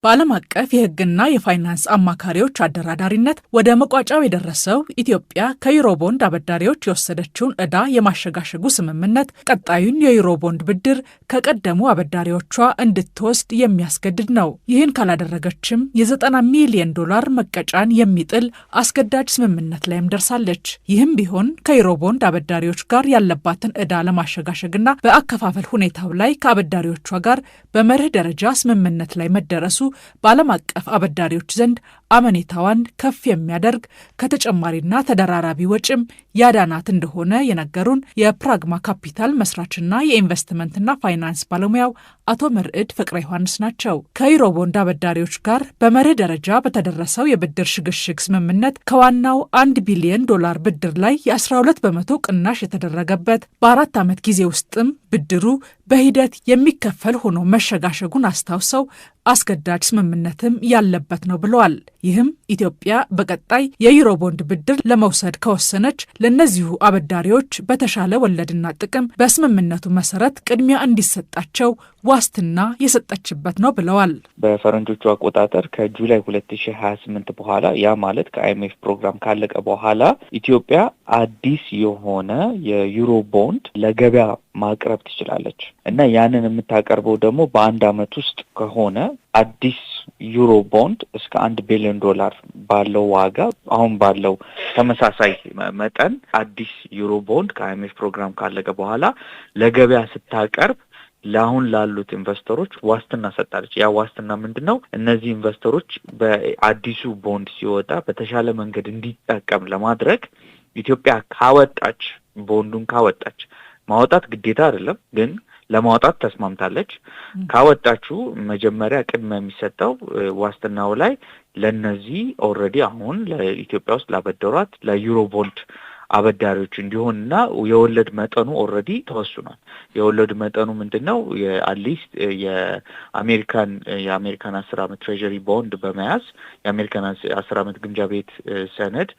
በዓለም አቀፍ የሕግና የፋይናንስ አማካሪዎች አደራዳሪነት ወደ መቋጫው የደረሰው ኢትዮጵያ ከዩሮቦንድ አበዳሪዎች የወሰደችውን ዕዳ የማሸጋሸጉ ስምምነት ቀጣዩን የዩሮቦንድ ብድር ከቀደሙ አበዳሪዎቿ እንድትወስድ የሚያስገድድ ነው። ይህን ካላደረገችም የ90 ሚሊዮን ዶላር መቀጫን የሚጥል አስገዳጅ ስምምነት ላይም ደርሳለች። ይህም ቢሆን ከዩሮቦንድ አበዳሪዎች ጋር ያለባትን ዕዳ ለማሸጋሸግና በአከፋፈል ሁኔታው ላይ ከአበዳሪዎቿ ጋር በመርህ ደረጃ ስምምነት ላይ መደረሱ በዓለም አቀፍ አበዳሪዎች ዘንድ አመኔታዋን ከፍ የሚያደርግ ከተጨማሪና ተደራራቢ ወጪም ያዳናት እንደሆነ የነገሩን የፕራግማ ካፒታል መስራችና የኢንቨስትመንትና ፋይናንስ ባለሙያው አቶ መርዕድ ፍቅረ ዮሐንስ ናቸው። ከዩሮቦንድ አበዳሪዎች ጋር በመርህ ደረጃ በተደረሰው የብድር ሽግሽግ ስምምነት ከዋናው 1 ቢሊዮን ዶላር ብድር ላይ የ12 በመቶ ቅናሽ የተደረገበት በ4 ዓመት ጊዜ ውስጥም ብድሩ በሂደት የሚከፈል ሆኖ መሸጋሸጉን አስታውሰው አስገዳጅ ስምምነትም ያለበት ነው ብለዋል። ይህም ኢትዮጵያ በቀጣይ የዩሮቦንድ ብድር ለመውሰድ ከወሰነች ለእነዚሁ አበዳሪዎች በተሻለ ወለድና ጥቅም በስምምነቱ መሰረት ቅድሚያ እንዲሰጣቸው ዋስትና የሰጠችበት ነው ብለዋል። በፈረንጆቹ አቆጣጠር ከጁላይ 2028 በኋላ ያ ማለት ከአይኤምኤፍ ፕሮግራም ካለቀ በኋላ ኢትዮጵያ አዲስ የሆነ የዩሮቦንድ ለገበያ ማቅረብ ትችላለች እና ያንን የምታቀርበው ደግሞ በአንድ ዓመት ውስጥ ከሆነ አዲስ ዩሮ ቦንድ እስከ 1 ቢሊዮን ዶላር ባለው ዋጋ አሁን ባለው ተመሳሳይ መጠን አዲስ ዩሮ ቦንድ ከአይኤምኤፍ ፕሮግራም ካለቀ በኋላ ለገበያ ስታቀርብ ለአሁን ላሉት ኢንቨስተሮች ዋስትና ሰጣለች። ያ ዋስትና ምንድነው? እነዚህ ኢንቨስተሮች በአዲሱ ቦንድ ሲወጣ በተሻለ መንገድ እንዲጠቀም ለማድረግ ኢትዮጵያ ካወጣች ቦንዱን ካወጣች ማውጣት ግዴታ አይደለም፣ ግን ለማውጣት ተስማምታለች። ካወጣችሁ መጀመሪያ ቅድመ የሚሰጠው ዋስትናው ላይ ለነዚህ ኦልሬዲ አሁን ለኢትዮጵያ ውስጥ ላበደሯት ለዩሮ ቦንድ አበዳሪዎች እንዲሆንና የወለድ መጠኑ ኦልሬዲ ተወስኗል። የወለድ መጠኑ ምንድነው? የአትሊስት የአሜሪካን 10 ዓመት ትሬጀሪ ቦንድ በመያዝ የአሜሪካን 10 ዓመት ግምጃ ቤት ሰነድ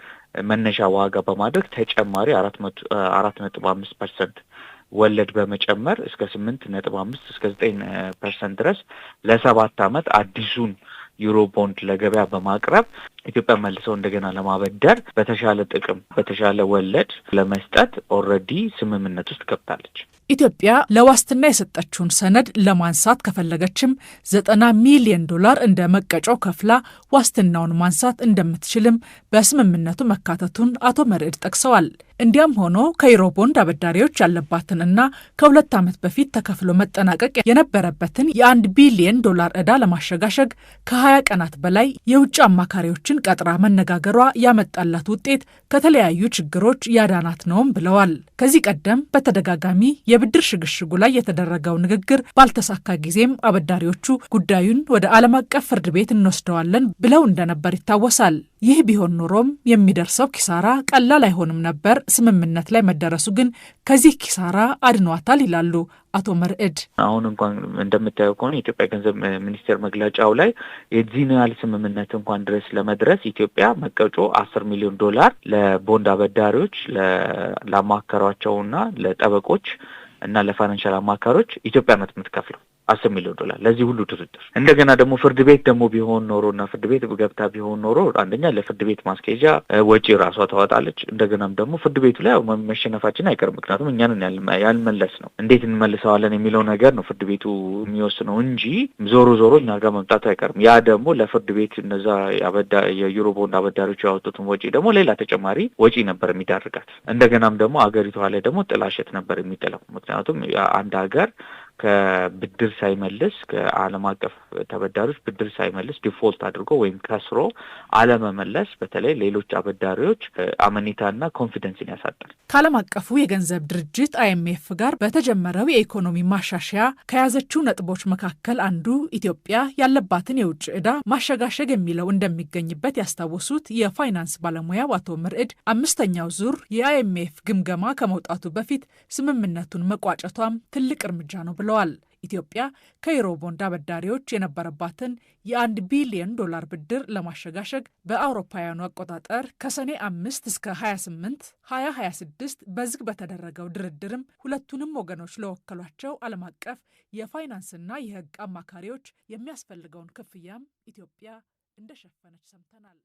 መነሻ ዋጋ በማድረግ ተጨማሪ 4.5% ወለድ በመጨመር እስከ 8.5 እስከ 9% ድረስ ለ7 ዓመት አዲሱን ዩሮ ቦንድ ለገበያ በማቅረብ ኢትዮጵያ መልሰው እንደገና ለማበደር በተሻለ ጥቅም በተሻለ ወለድ ለመስጠት ኦልሬዲ ስምምነት ውስጥ ገብታለች። ኢትዮጵያ ለዋስትና የሰጠችውን ሰነድ ለማንሳት ከፈለገችም 90 ሚሊዮን ዶላር እንደ መቀጫው ከፍላ ዋስትናውን ማንሳት እንደምትችልም በስምምነቱ መካተቱን አቶ መርዕድ ጠቅሰዋል። እንዲያም ሆኖ ከዩሮቦንድ አበዳሪዎች ያለባትንና ከ2 ዓመት በፊት ተከፍሎ መጠናቀቅ የነበረበትን የ1 ቢሊዮን ዶላር ዕዳ ለማሸጋሸግ ከ20 ቀናት በላይ የውጭ አማካሪዎችን ቀጥራ መነጋገሯ ያመጣላት ውጤት ከተለያዩ ችግሮች ያዳናት ነውም ብለዋል። ከዚህ ቀደም በተደጋጋሚ የብድር ሽግሽጉ ላይ የተደረገው ንግግር ባልተሳካ ጊዜም አበዳሪዎቹ ጉዳዩን ወደ ዓለም አቀፍ ፍርድ ቤት እንወስደዋለን ብለው እንደነበር ይታወሳል። ይህ ቢሆን ኖሮም የሚደርሰው ኪሳራ ቀላል አይሆንም ነበር። ስምምነት ላይ መደረሱ ግን ከዚህ ኪሳራ አድኗታል ይላሉ አቶ መርዕድ። አሁን እንኳን እንደምታየው ከሆነ የኢትዮጵያ ገንዘብ ሚኒስቴር መግለጫው ላይ የዚህን ያህል ስምምነት እንኳን ድረስ ለመድረስ ኢትዮጵያ መቀጮ 10 ሚሊዮን ዶላር ለቦንድ አበዳሪዎች ለአማካሪዎቻቸውና ለጠበቆች እና ለፋይናንሻል አማካሪዎች ኢትዮጵያ ናት የምትከፍለው 10 ሚሊዮን ዶላር ለዚህ ሁሉ ድርድር። እንደገና ደግሞ ፍርድ ቤት ደግሞ ቢሆን ኖሮና ፍርድ ቤት ገብታ ቢሆን ኖሮ አንደኛ ለፍርድ ቤት ማስኬጃ ወጪ ራሷ ታወጣለች። እንደገናም ደግሞ ፍርድ ቤቱ ላይ መሸነፋችን አይቀርም፣ ምክንያቱም እኛንን ያልመለስ ነው እንዴት እንመልሰዋለን የሚለው ነገር ነው ፍርድ ቤቱ የሚወስነው እንጂ ዞሮ እኛ ጋር መምጣቱ አይቀርም። ያ ደግሞ ለፍርድ ቤት እነዛ የዩሮ ቦንድ አበዳሪዎች ያወጡትን ወጪ ደግሞ ሌላ ተጨማሪ ወጪ ነበር የሚዳርጋት። እንደገናም ደግሞ አገሪቷ ላይ ደግሞ ጥላሸት ነበር የሚጥለው። ምክንያቱም አንድ ሀገር ከብድር ሳይመልስ ከዓለም አቀፍ ተበዳሪዎች ብድር ሳይመልስ ዲፎልት አድርጎ ወይም ከስሮ አለመመለስ በተለይ ሌሎች አበዳሪዎች አመኔታና ኮንፊደንስን ያሳጣል። ከዓለም አቀፉ የገንዘብ ድርጅት አይኤምኤፍ ጋር በተጀመረው የኢኮኖሚ ማሻሻያ ከያዘችው ነጥቦች መካከል አንዱ ኢትዮጵያ ያለባትን የውጭ ዕዳ ማሸጋሸግ የሚለው እንደሚገኝበት ያስታወሱት የፋይናንስ ባለሙያው አቶ መርዕድ 5ኛው ዙር የአይኤምኤፍ ግምገማ ከመውጣቱ በፊት ስምምነቱን መቋጨቷም ትልቅ እርምጃ ነው ብለዋል። ኢትዮጵያ ከዩሮ ቦንድ አበዳሪዎች የነበረባትን የ$1 ቢሊዮን ብድር ለማሸጋሸግ በአውሮፓውያኑ አቆጣጠር ከሰኔ 5 እስከ 28 2026 በዝግ በተደረገው ድርድርም ሁለቱንም ወገኖች ለወከሏቸው ዓለም አቀፍ የፋይናንስና የሕግ አማካሪዎች የሚያስፈልገውን ክፍያም ኢትዮጵያ እንደሸፈነች ሰምተናል።